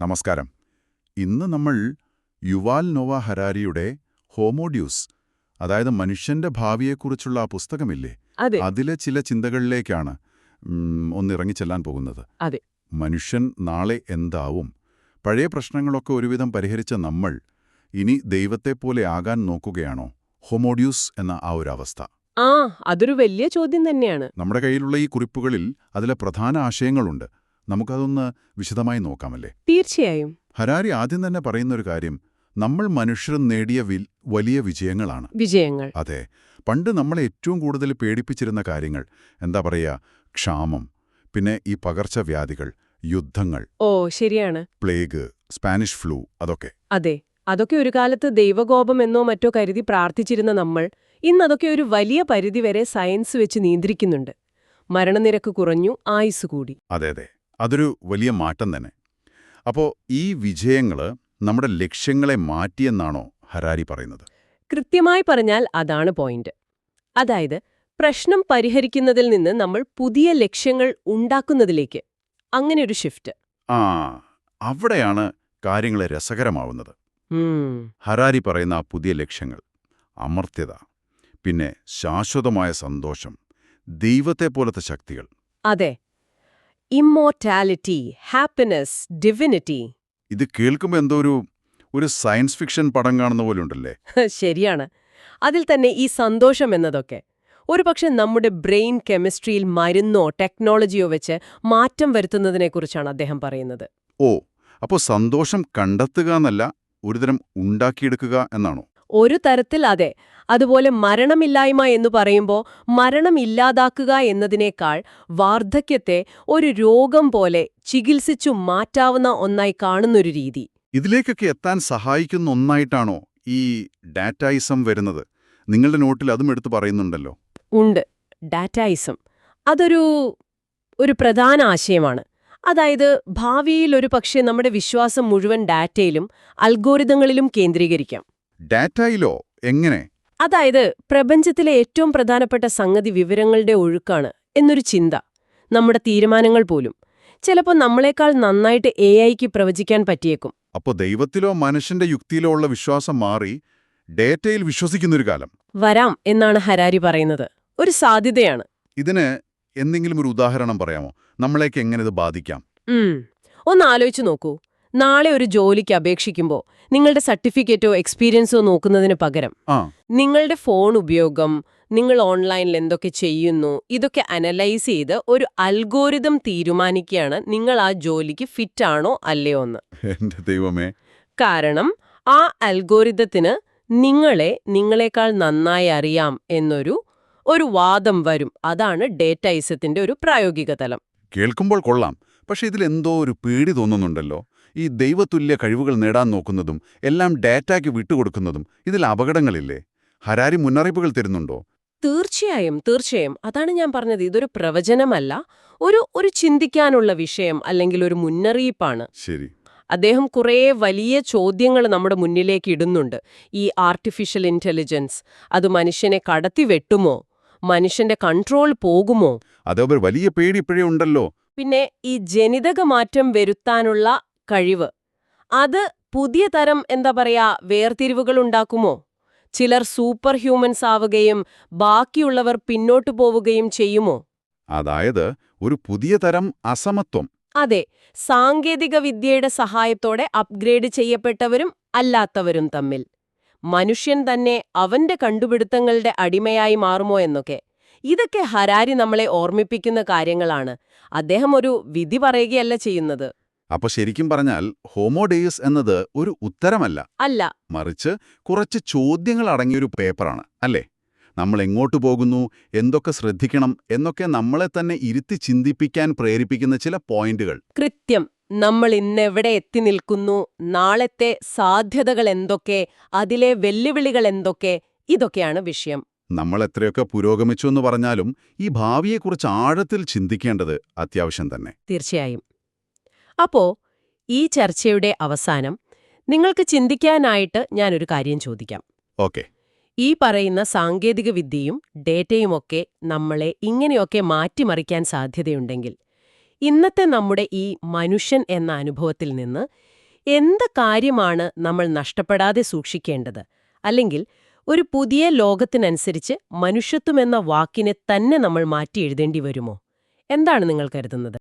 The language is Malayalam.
നമസ്കാരം. ഇന്ന് നമ്മൾ യുവാൽ നോവ ഹരാരിയുടെ ഹോമോഡ്യൂസ്, അതായത് മനുഷ്യന്റെ ഭാവിയെക്കുറിച്ചുള്ള ആ പുസ്തകമില്ലേ, അതെ അതിലെ ചില ചിന്തകളിലേക്കാണ് ഒന്നിറങ്ങിച്ചെല്ലാൻ പോകുന്നത്. അതെ മനുഷ്യൻ നാളെ എന്താവും? പഴയ പ്രശ്നങ്ങളൊക്കെ ഒരുവിധം പരിഹരിച്ച നമ്മൾ ഇനി ദൈവത്തെപ്പോലെ ആകാൻ നോക്കുകയാണോ? ഹോമോഡ്യൂസ് എന്ന ആ ഒരു അവസ്ഥ. ആ അതൊരു വലിയ ചോദ്യം തന്നെയാണ്. നമ്മുടെ കയ്യിലുള്ള ഈ കുറിപ്പുകളിൽ അതിലെ പ്രധാന ആശയങ്ങളുണ്ട്. നമുക്കതൊന്ന് വിശദമായി നോക്കാമല്ലേ? തീർച്ചയായും. ഹരാരി ആദ്യം തന്നെ പറയുന്നൊരു കാര്യം, നമ്മൾ മനുഷ്യർ നേടിയ വലിയ വിജയങ്ങളാണ്. വിജയങ്ങൾ. അതെ, പണ്ട് നമ്മളെ ഏറ്റവും കൂടുതൽ പേടിപ്പിച്ചിരുന്ന കാര്യങ്ങൾ, എന്താ പറയുക, ക്ഷാമം, പിന്നെ ഈ പകർച്ചവ്യാധികൾ, യുദ്ധങ്ങൾ, ഓ ശരിയാണ്. പ്ലേഗ്, സ്പാനിഷ് ഫ്ലൂ, അതൊക്കെ. അതെ, അതൊക്കെ ഒരു കാലത്ത് ദൈവകോപം എന്നോ മറ്റോ കരുതി പ്രാർത്ഥിച്ചിരുന്ന നമ്മൾ ഇന്നതൊക്കെ ഒരു വലിയ പരിധിവരെ സയൻസ് വെച്ച് നിയന്ത്രിക്കുന്നുണ്ട്. മരണനിരക്ക് കുറഞ്ഞു, ആയുസ് കൂടി. അതെ അതെ, അതൊരു വലിയ മാറ്റം തന്നെ. അപ്പോൾ ഈ വിജയങ്ങൾ നമ്മുടെ ലക്ഷ്യങ്ങളെ മാറ്റിയെന്നാണോ ഹരാരി പറയുന്നത്? കൃത്യമായി പറഞ്ഞാൽ അതാണ് പോയിന്റ്. അതായത് പ്രശ്നം പരിഹരിക്കുന്നതിൽ നിന്ന് നമ്മൾ പുതിയ ലക്ഷ്യങ്ങൾ ഉണ്ടാക്കുന്നതിലേക്ക്, അങ്ങനെ ഒരു ഷിഫ്റ്റ്. ആ, അവിടെയാണ് കാര്യങ്ങൾ രസകരമാവുന്നത്. ഉം ഹരാരി പറയുന്ന ആ പുതിയ ലക്ഷ്യങ്ങൾ, അമർത്യത, പിന്നെ ശാശ്വതമായ സന്തോഷം, ദൈവത്തെപ്പോലത്തെ ശക്തികൾ. അതെ, ഇമ്മോർട്ടാലിറ്റി, ഹാപ്പിനെസ്, ഡിവിനിറ്റി. ഇത് കേൾക്കുമ്പോൾ എന്തോ ഒരു സയൻസ് ഫിക്ഷൻ പടം കാണുന്ന പോലെ ഉണ്ടല്ലേ? ശരിയാണ്. അതിൽ തന്നെ ഈ സന്തോഷം എന്നതൊക്കെ ഒരുപക്ഷെ നമ്മുടെ ബ്രെയിൻ കെമിസ്ട്രിയിൽ മരുന്നോ ടെക്നോളജിയോ വെച്ച് മാറ്റം വരുത്തുന്നതിനെക്കുറിച്ചാണ് അദ്ദേഹം പറയുന്നത്. ഓ, അപ്പോൾ സന്തോഷം കണ്ടെത്തുക എന്നല്ല, ഒരുതരം ഉണ്ടാക്കിയെടുക്കുക എന്നാണോ? ഒരു തരത്തിൽ അതെ. അതുപോലെ മരണമില്ലായ്മ എന്ന് പറയുമ്പോൾ മരണം ഇല്ലാതാക്കുക എന്നതിനേക്കാൾ വാർദ്ധക്യത്തെ ഒരു രോഗം പോലെ ചികിത്സിച്ചു മാറ്റാവുന്ന ഒന്നായി കാണുന്നൊരു രീതി. ഇതിലേക്കൊക്കെ എത്താൻ സഹായിക്കുന്ന ഒന്നായിട്ടാണോ ഈ ഡാറ്റായിസം വരുന്നത്? നിങ്ങളുടെ നോട്ടിൽ അതും എടുത്തു പറയുന്നുണ്ടല്ലോ. ഉണ്ട്, ഡാറ്റായിസം. അതൊരു പ്രധാന ആശയമാണ്. അതായത് ഭാവിയിൽ ഒരു പക്ഷേ നമ്മുടെ വിശ്വാസം മുഴുവൻ ഡാറ്റയിലും അൽഗോരിതങ്ങളിലും കേന്ദ്രീകരിക്കാം. ഡാറ്റയിലോ? എങ്ങനെ? അതായത് പ്രപഞ്ചത്തിലെ ഏറ്റവും പ്രധാനപ്പെട്ട സംഗതി വിവരങ്ങളുടെ ഒഴുക്കാണ് എന്നൊരു ചിന്ത. നമ്മുടെ തീരുമാനങ്ങൾ പോലും ചിലപ്പോൾ നമ്മളെക്കാൾ നന്നായിട്ട് AI-ക്ക് പ്രവചിക്കാൻ പറ്റിയേക്കും. അപ്പോൾ ദൈവത്തിലോ മനുഷ്യന്റെ യുക്തിയിലോ ഉള്ള വിശ്വാസം മാറി ഡേറ്റയിൽ വിശ്വസിക്കുന്നൊരു കാലം വരാം എന്നാണ് ഹരാരി പറയുന്നത്. ഒരു സാധ്യതയാണ്. ഇതിന് എന്തെങ്കിലും ഒരു ഉദാഹരണം പറയാമോ? നമ്മളേക്ക് എങ്ങനെ ഇത് ബാധിക്കാം? ഒന്ന് ആലോചിച്ച് നോക്കൂ. നാളെ ഒരു ജോലിക്ക് അപേക്ഷിക്കുമ്പോൾ നിങ്ങളുടെ സർട്ടിഫിക്കറ്റോ എക്സ്പീരിയൻസോ നോക്കുന്നതിന് പകരം നിങ്ങളുടെ ഫോൺ ഉപയോഗം, നിങ്ങൾ ഓൺലൈനിൽ എന്തൊക്കെ ചെയ്യുന്നു, ഇതൊക്കെ അനലൈസ് ചെയ്ത് ഒരു അൽഗോരിതം തീരുമാനിക്കുകയാണ് നിങ്ങൾ ആ ജോലിക്ക് ഫിറ്റാണോ അല്ലയോ എന്ന്. എന്റെ ദൈവമേ! കാരണം ആ അൽഗോരിതത്തിന് നിങ്ങളെക്കാൾ നന്നായി അറിയാം എന്നൊരു വാദം വരും. അതാണ് ഡേറ്റൈസത്തിന്റെ ഒരു പ്രായോഗിക തലം. കേൾക്കുമ്പോൾ കൊള്ളാം. പക്ഷെ ഇതിലെന്തോ ഒരു പേടി തോന്നുന്നുണ്ടല്ലോ. ഈ ദൈവതുല്യ കഴിവുകൾ നേടാൻ നോക്കുന്നതും എല്ലാം ഡാറ്റയ്ക്ക് വിട്ടുകൊടുക്കുന്നതും ഇതിൽ അപകടങ്ങളില്ലേ? ഹരാരി മുന്നറിയിപ്പുകൾ തരുന്നുണ്ടോ? തീർച്ചയായും. അതാണ് ഞാൻ പറഞ്ഞത്. ഇതൊരു പ്രവചനമല്ല, ഒരു ചിന്തിക്കാനുള്ള വിഷയം അല്ലെങ്കിൽ ഒരു മുന്നറിയിപ്പാണ്. ശരി. അദ്ദേഹം കുറേ വലിയ ചോദ്യങ്ങൾ നമ്മുടെ മുന്നിലേക്ക് ഇടുന്നുണ്ട്. ഈ ആർട്ടിഫിഷ്യൽ ഇന്റലിജൻസ്, അത് മനുഷ്യനെ കടത്തിവെട്ടുമോ? മനുഷ്യന്റെ കൺട്രോൾ പോകുമോ? അതൊരു വലിയ പേടി ഇപ്പോഴേ ഉണ്ടല്ലോ. പിന്നെ ഈ ജനിതക മാറ്റം വരുത്താനുള്ള കഴിവ്, അത് പുതിയ തരം വേർതിരിവുകൾ ഉണ്ടാക്കുമോ? ചിലർ സൂപ്പർ ഹ്യൂമൻസ് ആവുകയും ബാക്കിയുള്ളവർ പിന്നോട്ടു പോവുകയും ചെയ്യുമോ? അതായത് ഒരു പുതിയ തരം അസമത്വം. അതെ, സാങ്കേതിക വിദ്യയുടെ സഹായത്തോടെ അപ്ഗ്രേഡ് ചെയ്യപ്പെട്ടവരും അല്ലാത്തവരും തമ്മിൽ. മനുഷ്യൻ തന്നെ അവന്റെ കണ്ടുപിടുത്തങ്ങളുടെ അടിമയായി മാറുമോ എന്നൊക്കെ. ഇതൊക്കെ ഹരാരി നമ്മളെ ഓർമ്മിപ്പിക്കുന്ന കാര്യങ്ങളാണ്. അദ്ദേഹം ഒരു വിധി പറയുകയല്ല ചെയ്യുന്നത്. അപ്പൊ ശരിക്കും പറഞ്ഞാൽ ഹോമോഡെയൂസ് എന്നത് ഒരു ഉത്തരമല്ല, അല്ല, മറിച്ച് കുറച്ച് ചോദ്യങ്ങൾ അടങ്ങിയൊരു പേപ്പറാണ്, അല്ലേ? നമ്മൾ എങ്ങോട്ടു പോകുന്നു, എന്തൊക്കെ ശ്രദ്ധിക്കണം എന്നൊക്കെ നമ്മളെ തന്നെ ഇരുത്തി ചിന്തിപ്പിക്കാൻ പ്രേരിപ്പിക്കുന്ന ചില പോയിന്റുകൾ. കൃത്യം. നമ്മൾ ഇന്നെവിടെ എത്തി നിൽക്കുന്നു, നാളത്തെ സാധ്യതകൾ എന്തൊക്കെ, അതിലെ വെല്ലുവിളികൾ എന്തൊക്കെ, ഇതൊക്കെയാണ് വിഷയം. നമ്മൾ എത്രയൊക്കെ പുരോഗമിച്ചു എന്ന് പറഞ്ഞാലും ഈ ഭാവിയെക്കുറിച്ച് ആഴത്തിൽ ചിന്തിക്കേണ്ടത് അത്യാവശ്യം തന്നെ. തീർച്ചയായും. അപ്പോ ഈ ചർച്ചയുടെ അവസാനം നിങ്ങൾക്ക് ചിന്തിക്കാനായിട്ട് ഞാനൊരു കാര്യം ചോദിക്കാം. ഓക്കെ. ഈ പറയുന്ന സാങ്കേതിക വിദ്യയും ഡേറ്റയുമൊക്കെ നമ്മളെ ഇങ്ങനെയൊക്കെ മാറ്റിമറിക്കാൻ സാധ്യതയുണ്ടെങ്കിൽ ഇന്നത്തെ നമ്മുടെ ഈ മനുഷ്യൻ എന്ന അനുഭവത്തിൽ നിന്ന് എന്ത് കാര്യമാണ് നമ്മൾ നഷ്ടപ്പെടാതെ സൂക്ഷിക്കേണ്ടത്? അല്ലെങ്കിൽ ഒരു പുതിയ ലോകത്തിനനുസരിച്ച് മനുഷ്യത്വം എന്ന വാക്കിനെ തന്നെ നമ്മൾ മാറ്റി എഴുതേണ്ടി വരുമോ? എന്താണ് നിങ്ങൾ കരുതുന്നത്?